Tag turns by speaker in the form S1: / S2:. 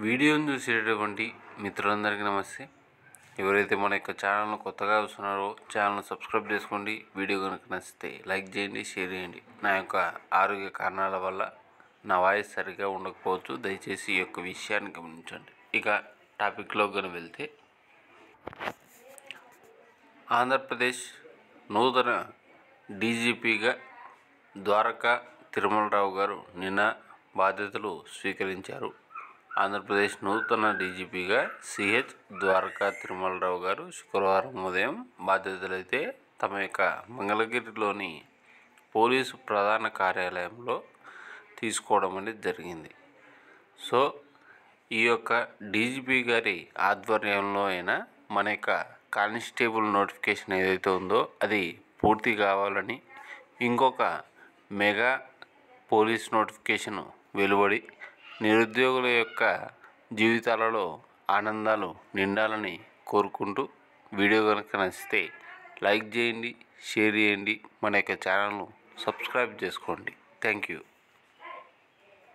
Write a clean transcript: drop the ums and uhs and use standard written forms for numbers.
S1: వీడియోను చూసేటటువంటి మిత్రులందరికీ నమస్తే. ఎవరైతే మన యొక్క ఛానల్ను కొత్తగా చూస్తున్నారో ఛానల్ను సబ్స్క్రైబ్ చేసుకోండి. వీడియో కనుక నచ్చితే లైక్ చేయండి, షేర్ చేయండి. నా యొక్క ఆరోగ్య కారణాల వల్ల నా వాయిస్ సరిగా ఉండకపోవచ్చు, దయచేసి ఈ యొక్క విషయాన్ని గమనించండి. ఇక టాపిక్లో కనుక వెళ్తే, ఆంధ్రప్రదేశ్ నూతన డీజీపీగా ద్వారకా తిరుమలరావు గారు నిన్న బాధ్యతలు స్వీకరించారు. ఆంధ్రప్రదేశ్ నూతన డీజీపీగా సిహెచ్ ద్వారకా తిరుమలరావు గారు శుక్రవారం ఉదయం బాధ్యతలైతే తమ యొక్క మంగళగిరిలోని పోలీసు ప్రధాన కార్యాలయంలో తీసుకోవడం అనేది జరిగింది. సో ఈ యొక్క డీజీపీ గారి ఆధ్వర్యంలో అయినా మన యొక్క కానిస్టేబుల్ నోటిఫికేషన్ ఏదైతే ఉందో అది పూర్తి కావాలని, ఇంకొక మెగా పోలీస్ నోటిఫికేషన్ వెలువడి నిరుద్యోగుల యొక్క జీవితాలలో ఆనందాలు నిండాలని కోరుకుంటూ, వీడియో కనుక నచ్చితే లైక్ చేయండి, షేర్ చేయండి, మన యొక్క ఛానల్ను సబ్స్క్రైబ్ చేసుకోండి. Thank you.